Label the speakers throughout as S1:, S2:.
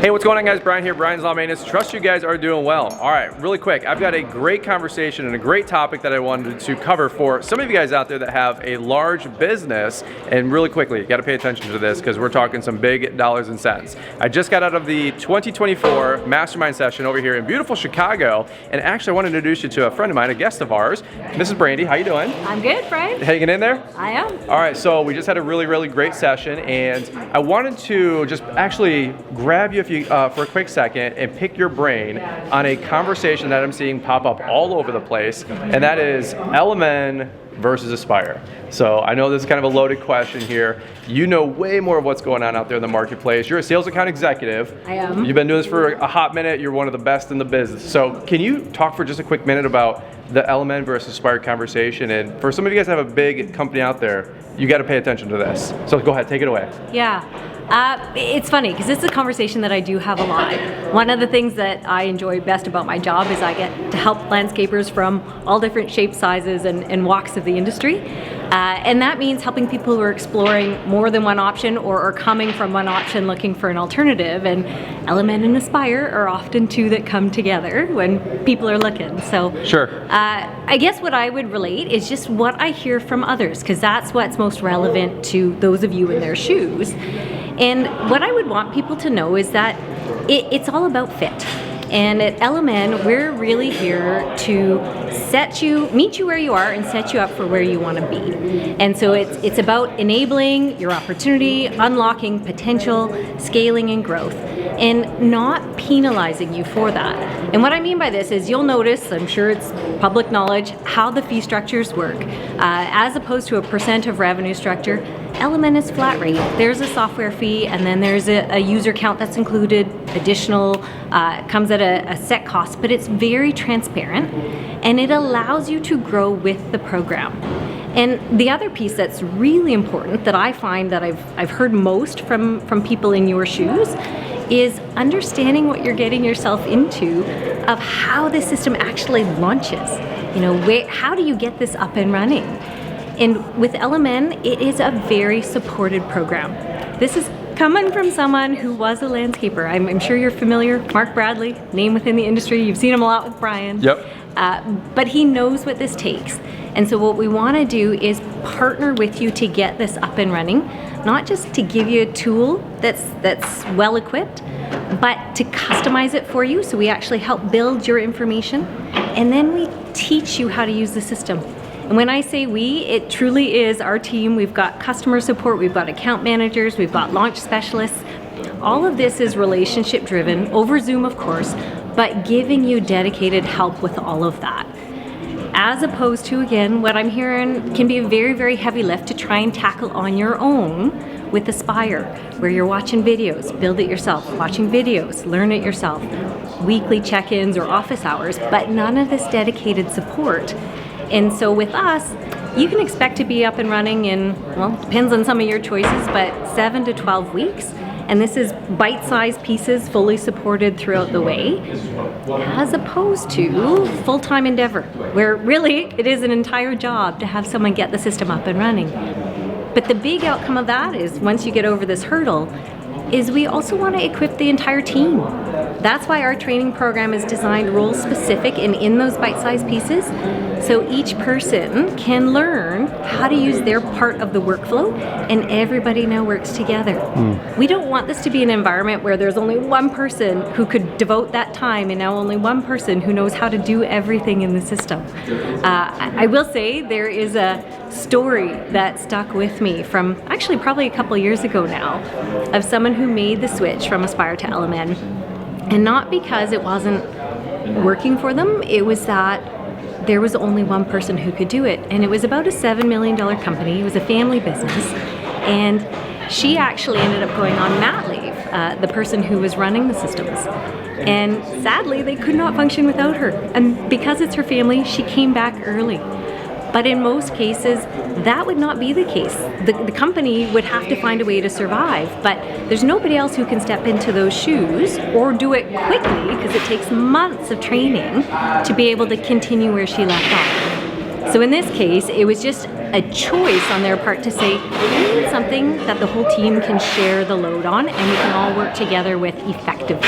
S1: Hey, what's going on, guys? Brian here, Brian's Lawn Maintenance. Trust you guys are doing well. All right, really quick, I've got a great conversation and a great topic that I wanted to cover for some of you guys out there that have a large business. And really quickly, you got to pay attention to this because we're talking some big dollars and cents. I just got out of the 2024 Mastermind session over here in beautiful Chicago, and actually I want to introduce you to a friend of mine, a guest of ours, Mrs. Brandy. How you doing?
S2: I'm good, Brian.
S1: Hanging in there?
S2: I am.
S1: All right, so we just had a really great session, and I wanted to just actually grab you for a quick second and pick your brain on a conversation that I'm seeing pop up all over the place, and that is LMN versus Aspire. So I know this is kind of a loaded question here. You know way more of what's going on out there in the marketplace. You're a sales account executive.
S2: I am.
S1: You've been doing this for a hot minute. You're one of the best in the business. So can you talk for just a quick minute about the LMN versus Aspire conversation? And for some of you guys that have a big company out there, you got to pay attention to this. So go ahead, take it away.
S2: Yeah. It's funny because this is a conversation that I do have a lot. One of the things that I enjoy best about my job is I get to help landscapers from all different shapes, sizes, and walks of the industry. And that means helping people who are exploring more than one option or are coming from one option looking for an alternative. And LMN and Aspire are often two that come together when people are looking. So
S1: sure.
S2: I guess what I would relate is just what I hear from others, because that's what's most relevant to those of you in their shoes. And what I would want people to know is that it's all about fit. And at LMN, we're really here to meet you where you are and set you up for where you want to be. And so it's about enabling your opportunity, unlocking potential, scaling and growth, and not penalizing you for that. And what I mean by this is you'll notice, I'm sure it's public knowledge, how the fee structures work. As opposed to a percent of revenue structure, LMN is flat rate. There's a software fee, and then there's a user count that's included, additional, comes at a set cost, but it's very transparent, and it allows you to grow with the program. And the other piece that's really important that I find that I've heard most from people in your shoes is understanding what you're getting yourself into of how the system actually launches. You know, how do you get this up and running? And with LMN, it is a very supported program. This is coming from someone who was a landscaper. I'm sure you're familiar, Mark Bradley, name within the industry. You've seen him a lot with Brian.
S1: Yep.
S2: But he knows what this takes. And so what we want to do is partner with you to get this up and running, not just to give you a tool that's well equipped, but to customize it for you. So we actually help build your information, and then we teach you how to use the system. And when I say we, it truly is our team. We've got customer support, we've got account managers, we've got launch specialists. All of this is relationship driven, over Zoom of course, but giving you dedicated help with all of that. As opposed to, again, what I'm hearing can be a very heavy lift to try and tackle on your own with Aspire, where you're watching videos, build it yourself, watching videos, learn it yourself, weekly check-ins or office hours, but none of this dedicated support. And so with us, you can expect to be up and running in, well, depends on some of your choices, but 7 to 12 weeks. And this is bite-sized pieces, fully supported throughout the way, as opposed to full-time endeavor, where really it is an entire job to have someone get the system up and running. But the big outcome of that is, once you get over this hurdle, is we also want to equip the entire team. That's why our training program is designed role-specific and in those bite-sized pieces, so each person can learn how to use their part of the workflow, and everybody now works together. We don't want this to be an environment where there's only one person who could devote that time, and now only one person who knows how to do everything in the system. I will say there is a story that stuck with me from actually probably a couple years ago now, of someone who made the switch from Aspire to LMN. And not because it wasn't working for them, it was that there was only one person who could do it. And it was about a $7 million company. It was a family business. And she actually ended up going on mat leave, the person who was running the systems. And sadly, they could not function without her. And because it's her family, she came back early. But in most cases, that would not be the case. The company would have to find a way to survive, but there's nobody else who can step into those shoes or do it quickly, because it takes months of training to be able to continue where she left off. So in this case, it was just a choice on their part to say, we need something that the whole team can share the load on and we can all work together with effectively.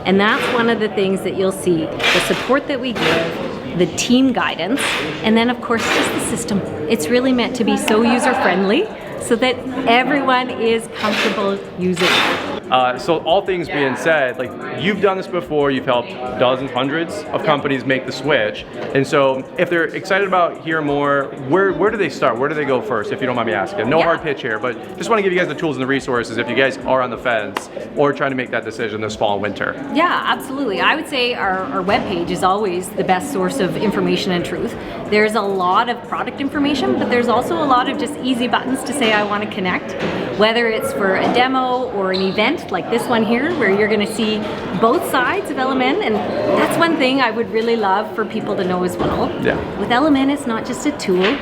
S2: And that's one of the things that you'll see, the support that we give, the team guidance, and then of course just the system. It's really meant to be so user-friendly so that everyone is comfortable using it.
S1: So all things being said, like you've done this before, you've helped dozens, hundreds of companies make the switch. And so if they're excited about hearing more, where do they start? Where do they go first, if you don't mind me asking? No hard pitch here, but just want to give you guys the tools and the resources if you guys are on the fence or trying to make that decision this fall and winter.
S2: Yeah, absolutely. I would say our webpage is always the best source of information and truth. There's a lot of product information, but there's also a lot of just easy buttons to say I want to connect, whether it's for a demo or an event like this one here where you're going to see both sides of LMN, and that's one thing I would really love for people to know as well.
S1: Yeah.
S2: With LMN, it's not just a tool,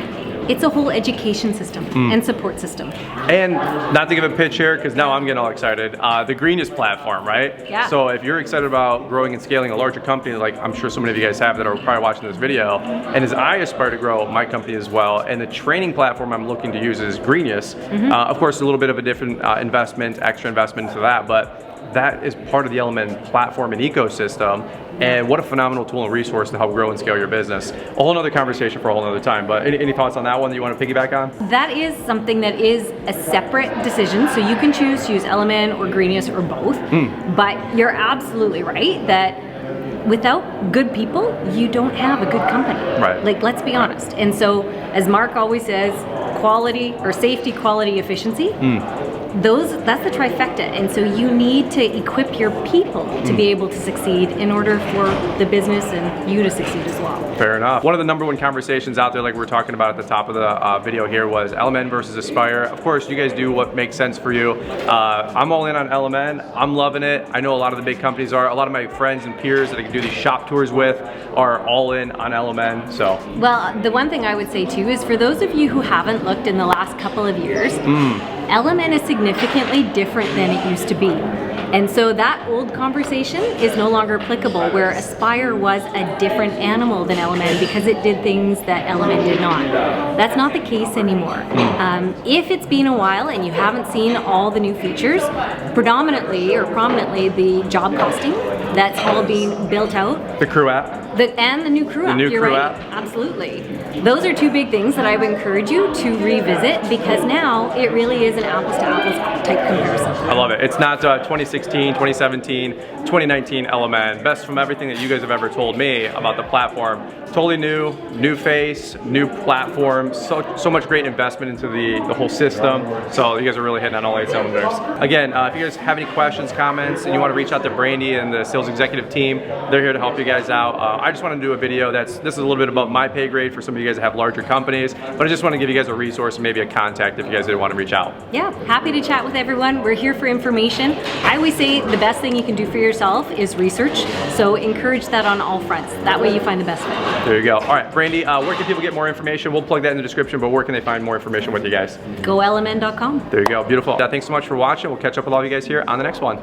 S2: it's a whole education system and support system.
S1: And not to give a pitch here, because now I'm getting all excited, the Greenest platform, right?
S2: Yeah.
S1: So if you're excited about growing and scaling a larger company, like I'm sure so many of you guys have that are probably watching this video, and as I aspire to grow my company as well, and the training platform I'm looking to use is Greenest. Of course, a little bit of a different investment, extra investment into that, but that is part of the LMN platform and ecosystem, and what a phenomenal tool and resource to help grow and scale your business. A whole nother conversation for a whole nother time, but any thoughts on that one that you want to piggyback on?
S2: That is something that is a separate decision, so you can choose to use LMN or Greenest or both, but you're absolutely right that without good people, you don't have a good company.
S1: Right.
S2: Like, let's be honest. And so, as Mark always says, quality or safety, quality, efficiency, that's the trifecta. And so you need to equip your people to be able to succeed in order for the business and you to succeed as well.
S1: Fair enough. One of the number one conversations out there, like we were talking about at the top of the video here, was LMN versus Aspire. Of course, you guys do what makes sense for you. I'm all in on LMN. I'm loving it. I know a lot of the big companies are. A lot of my friends and peers that I can do these shop tours with are all in on LMN. So,
S2: well, the one thing I would say too is for those of you who haven't looked in the last couple of years, LMN is significantly different than it used to be. And so that old conversation is no longer applicable, where Aspire was a different animal than LMN because it did things that LMN did not. That's not the case anymore. If it's been a while and you haven't seen all the new features, predominantly or prominently the job costing, that's all being built out.
S1: the crew app.
S2: And the new crew app.
S1: The new
S2: You're
S1: crew
S2: right.
S1: app.
S2: Absolutely. Those are two big things that I would encourage you to revisit because now it really is an apples to apples type comparison.
S1: I love it. It's not 2016, 2017, 2019 LMN. Best from everything that you guys have ever told me about the platform. Totally new face, new platform, so much great investment into the whole system. So you guys are really hitting on all 8 cylinders. Again, if you guys have any questions, comments, and you want to reach out to Brandy and the sales executive team, they're here to help you guys out. I just want to do a video this is a little bit above my pay grade for some of you guys that have larger companies, but I just want to give you guys a resource and maybe a contact if you guys did want to reach out.
S2: Yeah, happy to chat with everyone. We're here for information. I always say the best thing you can do for yourself is research, so encourage that on all fronts. That way you find the best fit.
S1: There you go. All right, Brandy, where can people get more information? We'll plug that in the description, but where can they find more information with you guys?
S2: GoLMN.com.
S1: There you go. Beautiful. Thanks so much for watching. We'll catch up with all of you guys here on the next one.